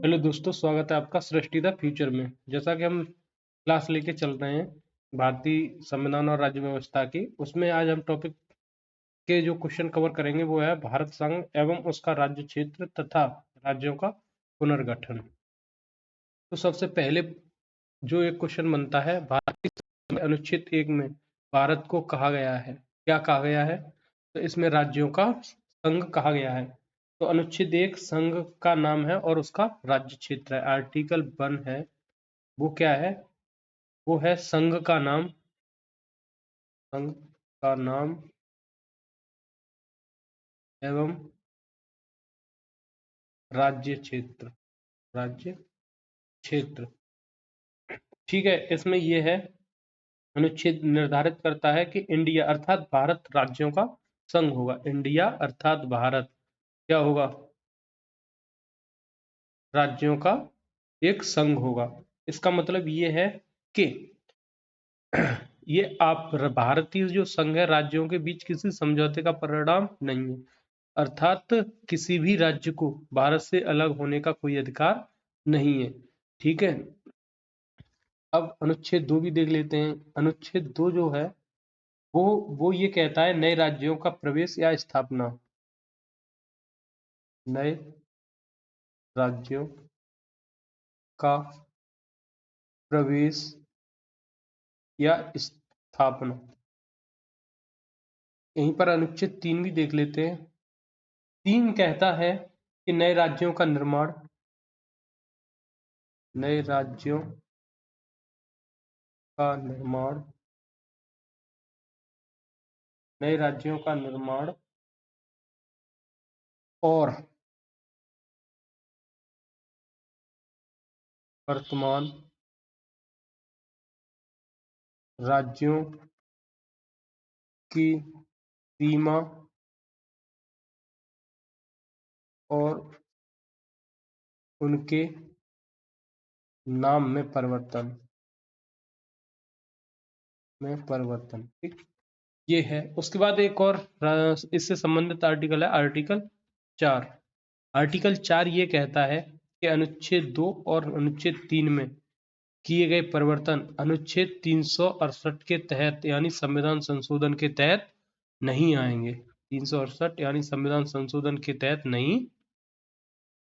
Hello दोस्तों, स्वागत है आपका सृष्टि द फ्यूचर में। जैसा कि हम क्लास लेके चल रहे हैं भारतीय संविधान और राज्य व्यवस्था की, उसमें आज हम टॉपिक के जो क्वेश्चन कवर करेंगे वो है भारत संघ एवं उसका राज्य क्षेत्र तथा राज्यों का पुनर्गठन। तो सबसे पहले जो एक क्वेश्चन बनता है, भारतीय संविधान में अनुच्छेद 1 में भारत को कहा गया है, क्या कहा गया है? तो इसमें राज्यों का संघ कहा गया है। तो अनुच्छेद 1 संघ का नाम है और उसका राज्य क्षेत्र है। आर्टिकल 1 है, वो क्या है? वो है संघ का नाम, संघ का नाम एवं राज्य क्षेत्र, राज्य क्षेत्र। ठीक है, इसमें ये है, अनुच्छेद निर्धारित करता है कि इंडिया अर्थात भारत राज्यों का संघ होगा। इंडिया अर्थात भारत क्या होगा? राज्यों का एक संघ होगा। इसका मतलब ये है कि ये आप भारतीय जो संघ है राज्यों के बीच किसी समझौते का परिणाम नहीं है, अर्थात किसी भी राज्य को भारत से अलग होने का कोई अधिकार नहीं है। ठीक है, अब अनुच्छेद 2 भी देख लेते हैं। अनुच्छेद 2 जो है वो ये कहता है नए राज्यों का प्रवेश या स्थापना, नए राज्यों का प्रवेश या स्थापना। यहीं पर अनुच्छेद 3 भी देख लेते हैं। 3 कहता है कि नए राज्यों का निर्माण, नए राज्यों का निर्माण, नए राज्यों का निर्माण और वर्तमान राज्यों की सीमा और उनके नाम में परिवर्तन, ठीक, ये है। उसके बाद एक और इससे संबंधित आर्टिकल है, आर्टिकल 4। आर्टिकल 4 ये कहता है कि अनुच्छेद 2 और अनुच्छेद 3 में किए गए परिवर्तन अनुच्छेद 368 के तहत यानी संविधान संशोधन के तहत नहीं आएंगे। 368 यानी संविधान संशोधन के तहत नहीं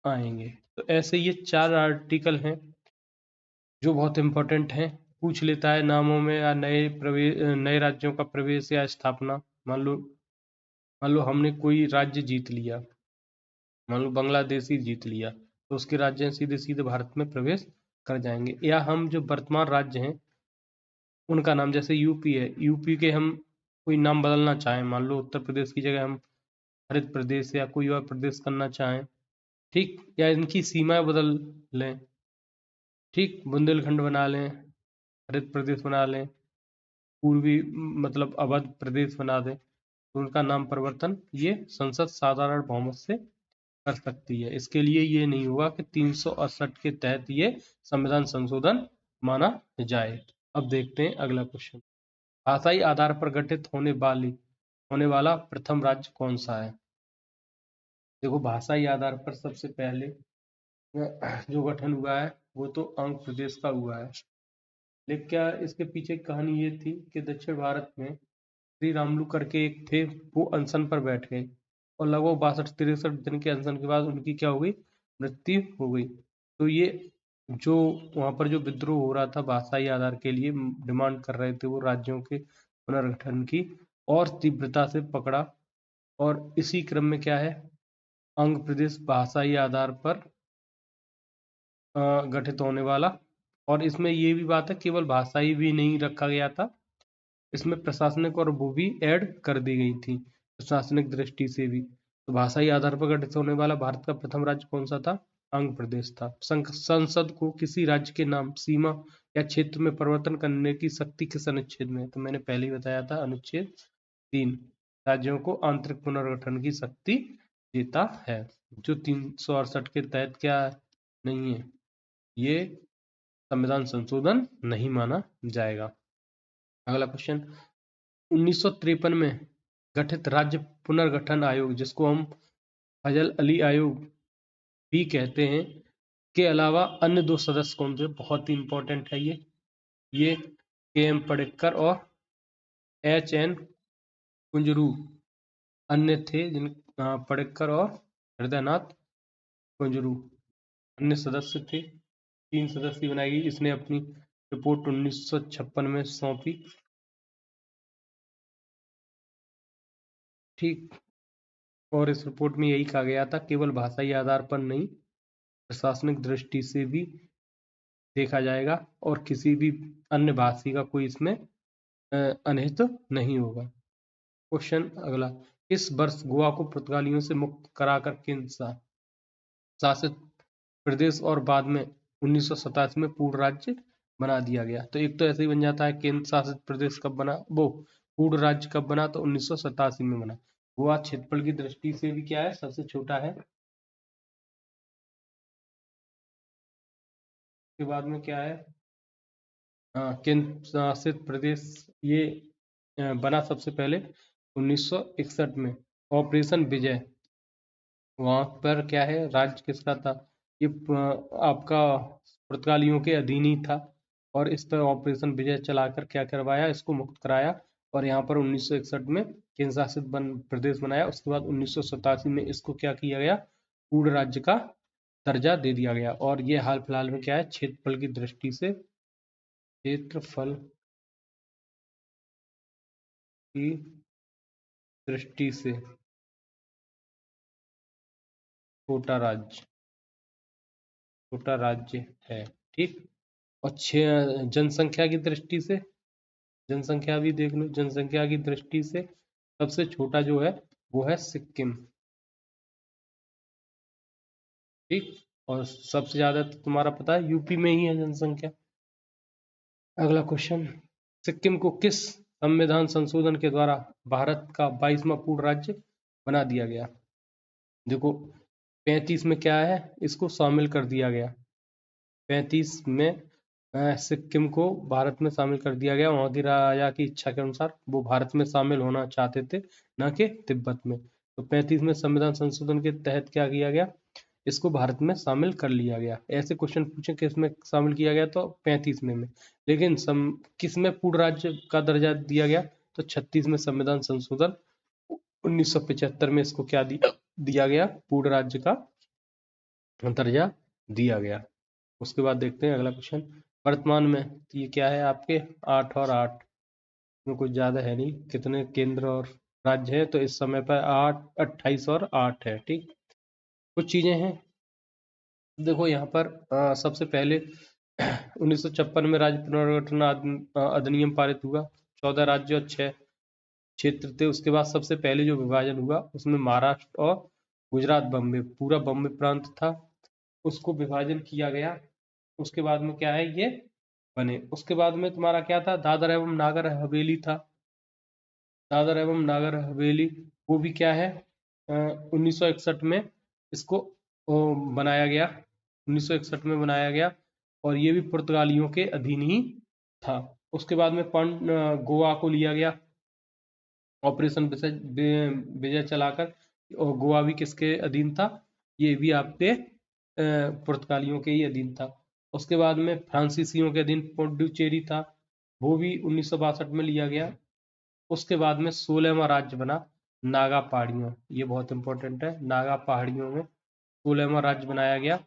आएंगे। तो ऐसे ये 4 आर्टिकल हैं जो बहुत इंपॉर्टेंट हैं। पूछ लेता है नामों में या नए राज्यों का प्रवेश या स्थापना। मान लो हमने कोई राज्य जीत लिया, मान लो बांग्लादेश ही जीत लिया, तो उसके राज्य सीधे सीधे भारत में प्रवेश कर जाएंगे। या हम जो वर्तमान राज्य हैं उनका नाम, जैसे यूपी है, यूपी के हम कोई नाम बदलना चाहें, मान लो उत्तर प्रदेश की जगह हम हरित प्रदेश या कोई और प्रदेश करना चाहें, ठीक, या इनकी सीमाएं बदल लें, ठीक, बुंदेलखंड बना लें, हरित प्रदेश बना लें, पूर्वी मतलब अवध प्रदेश बना दें, तो उनका नाम परिवर्तन ये संसद साधारण बहुमत से कर सकती है। इसके लिए ये नहीं होगा कि 368 के तहत ये संविधान संशोधन माना जाए। अब देखते हैं अगला क्वेश्चन। भाषाई आधार पर गठित होने वाला प्रथम राज्य कौन सा है? देखो, भाषाई आधार पर सबसे पहले जो गठन हुआ है वो तो आंध्र प्रदेश का हुआ है। लेकिन क्या इसके पीछे कहानी ये थी कि दक्षिण भारत में श्री रामलू करके एक थे, वो अनशन पर बैठ गए और लगभग 62-63 दिन के अनशन के बाद उनकी क्या हो गई? मृत्यु हो गई। तो ये जो वहां पर जो विद्रोह हो रहा था भाषाई आधार के लिए डिमांड कर रहे थे, वो राज्यों के पुनर्गठन की और तीव्रता से पकड़ा। और इसी क्रम में क्या है, आंध्र प्रदेश भाषाई आधार पर गठित होने वाला। और इसमें ये भी बात है, केवल भाषाई भी नहीं रखा गया था, इसमें प्रशासनिक और वो भी ऐड कर दी गई थी प्रशासनिक दृष्टि से भी। तो भाषाई आधार पर गठित होने वाला भारत का प्रथम राज्य कौन सा था? आंध्र प्रदेश था। संसद को किसी राज्य के नाम, सीमा या क्षेत्र में परिवर्तन करने की शक्ति किस अनुच्छेद में है? तो मैंने पहले ही बताया था, अनुच्छेद 3 राज्यों को आंतरिक पुनर्गठन की शक्ति देता है, जो 368 के तहत क्या नहीं है, ये संविधान संशोधन नहीं माना जाएगा। अगला क्वेश्चन, 1953 में गठित राज्य पुनर्गठन आयोग, जिसको हम फजल अली आयोग भी कहते हैं, के अलावा अन्य 2 सदस्य कौन थे? बहुत ही इंपॉर्टेंट है ये के.एम. पडिक्कर और H.N. कुंजरू अन्य थे, पडिक्कर और हृदयनाथ कुंजरू अन्य सदस्य थे। 3 सदस्य बनाई गई। इसने अपनी रिपोर्ट 1956 में सौंपी। ठीक, और इस रिपोर्ट में यही कहा गया था, केवल भाषाई आधार पर नहीं, प्रशासनिक दृष्टि से भी देखा जाएगा और किसी भी अन्य भाषी का कोई इसमें अनहित नहीं होगा। क्वेश्चन अगला, इस वर्ष गोवा को पुर्तगालियों से मुक्त कराकर केंद्र शासित प्रदेश और बाद में 1987 में पूर्ण राज्य बना दिया गया। तो एक तो ऐसे ही बन जाता है, केंद्र शासित प्रदेश कब बना, वो पूर्ण राज्य कब बना, तो 1987 में बना। गोवा क्षेत्रफल की दृष्टि से भी क्या है, सबसे छोटा है। के बाद में क्या है, केंद्र शासित प्रदेश ये बना सबसे पहले 1961 में, ऑपरेशन विजय। वहां पर क्या है, राज्य किसका था, ये आपका पुर्तगालियों के अधीन ही था और इस पर ऑपरेशन विजय चलाकर क्या करवाया, इसको मुक्त कराया और यहाँ पर 1961 में केंद्र शासित प्रदेश बनाया। उसके बाद 1987 में इसको क्या किया गया, पूर्ण राज्य का दर्जा दे दिया गया। और ये हाल फिलहाल में क्या है, क्षेत्रफल की दृष्टि से, क्षेत्रफल की दृष्टि से छोटा राज्य है। ठीक, और जनसंख्या की दृष्टि से, जनसंख्या भी देख लो, जनसंख्या की दृष्टि से सबसे छोटा जो है वो है सिक्किम। ठीक, और सबसे ज्यादा तो तुम्हारा पता है यूपी में ही है जनसंख्या। अगला क्वेश्चन, सिक्किम को किस संविधान संशोधन के द्वारा भारत का 22वां पूर्ण राज्य बना दिया गया? देखो 35 में क्या है, इसको शामिल कर दिया गया। 35 में सिक्किम को भारत में शामिल कर दिया गया। वहां की राजा की इच्छा के अनुसार वो भारत में शामिल होना चाहते थे, न कि तिब्बत में। तो 35 में संविधान संशोधन के तहत क्या किया गया, इसको भारत में शामिल कर लिया गया। ऐसे क्वेश्चन पूछे किस में शामिल किया गया, तो 35 में। लेकिन किस में पूर्ण राज्य का दर्जा दिया गया, तो 36 में संविधान संशोधन 1975 में इसको क्या दिया गया, पूर्ण राज्य का दर्जा दिया गया। उसके बाद देखते हैं अगला क्वेश्चन, वर्तमान में ये क्या है आपके 8 और 8 में कुछ ज्यादा है नहीं, कितने केंद्र और राज्य है, तो इस समय पर 8, 28 और 8 है। ठीक, कुछ चीजें हैं, देखो यहाँ पर सबसे पहले 1956 में राज्य पुनर्गठन अधिनियम पारित हुआ। 14 राज्य और 6 क्षेत्र थे। उसके बाद सबसे पहले जो विभाजन हुआ उसमें महाराष्ट्र और गुजरात, बम्बे, पूरा बम्बे प्रांत था, उसको विभाजन किया गया। उसके बाद में क्या है, ये बने। उसके बाद में तुम्हारा क्या था, दादर एवं नागर हवेली था। दादर एवं नागर हवेली वो भी क्या है, 1961 में इसको बनाया गया। 1961 में बनाया गया और ये भी पुर्तगालियों के अधीन ही था। उसके बाद में गोवा को लिया गया ऑपरेशन विजय चलाकर, और गोवा भी किसके अधीन था, ये भी आपके पुर्तगालियों के ही अधीन था। उसके बाद में फ्रांसीसियों के अधीन पुडुचेरी था, वो भी 1962 में लिया गया। उसके बाद में 16वां राज्य बना नागा पहाड़ियों, ये बहुत इंपॉर्टेंट है, नागा पहाड़ियों में 16वां राज्य बनाया गया।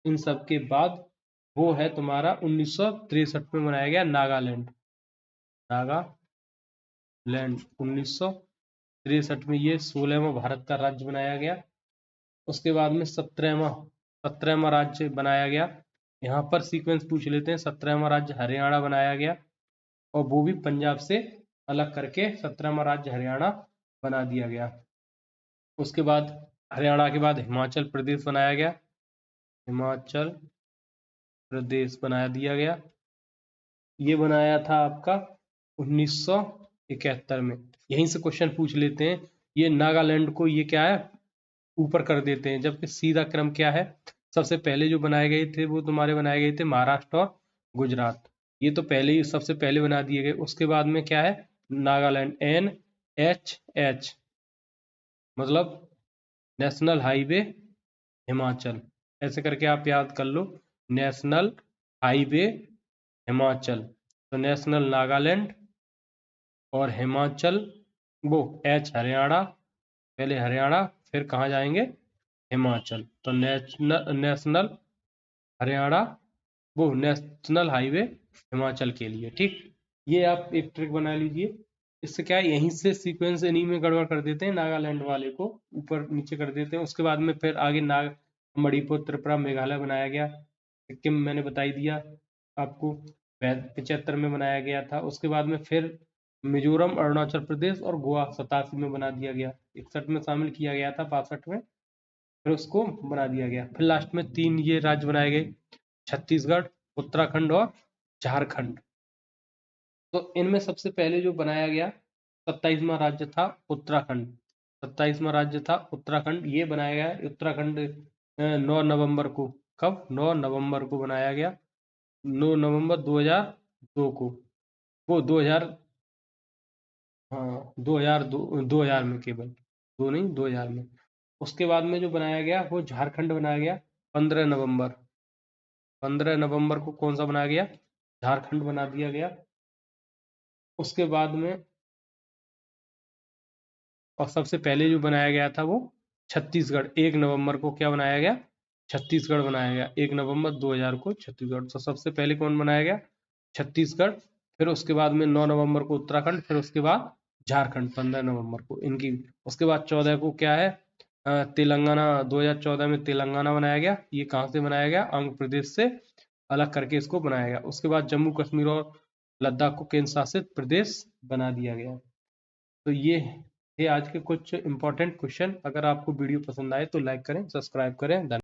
इन सब के बाद वो है तुम्हारा 1963 में बनाया गया नागालैंड। नागालैंड 1963 में ये 16वां भारत का राज्य बनाया गया। उसके बाद में 17वां राज्य बनाया गया। यहाँ पर सीक्वेंस पूछ लेते हैं। 17वां राज्य हरियाणा बनाया गया और वो भी पंजाब से अलग करके 17वां राज्य हरियाणा बना दिया गया। उसके बाद हरियाणा के बाद हिमाचल प्रदेश बनाया गया, हिमाचल प्रदेश बना दिया गया। ये बनाया था आपका 1971 में। यहीं से क्वेश्चन पूछ लेते हैं, ये नागालैंड को ये क्या है, ऊपर कर देते हैं, जबकि सीधा क्रम क्या है, सबसे पहले जो बनाए गए थे वो तुम्हारे बनाए गए थे महाराष्ट्र और गुजरात, ये तो पहले ही सबसे पहले बना दिए गए। उसके बाद में क्या है, नागालैंड, NHH मतलब नेशनल हाईवे हिमाचल, ऐसे करके आप याद कर लो। नेशनल हाईवे हिमाचल, तो नेशनल नागालैंड और हिमाचल, वो एच हरियाणा, पहले हरियाणा फिर कहाँ जाएंगे, हिमाचल। तो नेशनल हरियाणा, वो नेशनल हाईवे हिमाचल के लिए। ठीक, ये आप एक ट्रिक बना लीजिए। इससे क्या है, यहीं से सीक्वेंस इन्हीं में गड़बड़ कर देते हैं, नागालैंड वाले को ऊपर नीचे कर देते हैं, उसके बाद में फिर आगे मणिपुर, त्रिपुरा, मेघालय बनाया गया। सिक्किम मैंने बता ही दिया आपको, 75 में बनाया गया था। उसके बाद में फिर मिजोरम, अरुणाचल प्रदेश और गोवा 87 में बना दिया गया। 61 में शामिल किया गया था, 62 में फिर उसको बना दिया गया। फिर लास्ट में 3 ये राज्य बनाए गए, छत्तीसगढ़, उत्तराखंड और झारखंड। तो इनमें सबसे पहले जो बनाया गया 27वां राज्य था उत्तराखंड। 27वां राज्य था उत्तराखंड, ये बनाया गया उत्तराखंड 9 नवंबर को। कब? 9 नवंबर को बनाया गया, 9 नवंबर 2002 को। वो 2000, हाँ 2000 में, केवल दो नहीं, 2000 में। उसके बाद में जो बनाया गया वो झारखंड बनाया गया 15 नवंबर। 15 नवंबर को कौन सा बनाया गया? झारखंड बना दिया गया। उसके बाद में और सबसे पहले जो बनाया गया था वो छत्तीसगढ़, 1 नवंबर को क्या बनाया गया? छत्तीसगढ़ बनाया गया, 1 नवंबर 2000 को छत्तीसगढ़। तो सबसे पहले कौन बनाया गया? छत्तीसगढ़। फिर उसके बाद में 9 नवंबर को उत्तराखंड, फिर उसके बाद झारखंड 15 नवंबर को इनकी। उसके बाद 14 को क्या है, तेलंगाना। 2014 में तेलंगाना बनाया गया। ये कहाँ से बनाया गया? आंध्र प्रदेश से अलग करके इसको बनाया गया। उसके बाद जम्मू कश्मीर और लद्दाख को केंद्र शासित प्रदेश बना दिया गया। तो ये आज के कुछ इंपॉर्टेंट क्वेश्चन। अगर आपको वीडियो पसंद आए तो लाइक करें, सब्सक्राइब करें। धन्यवाद।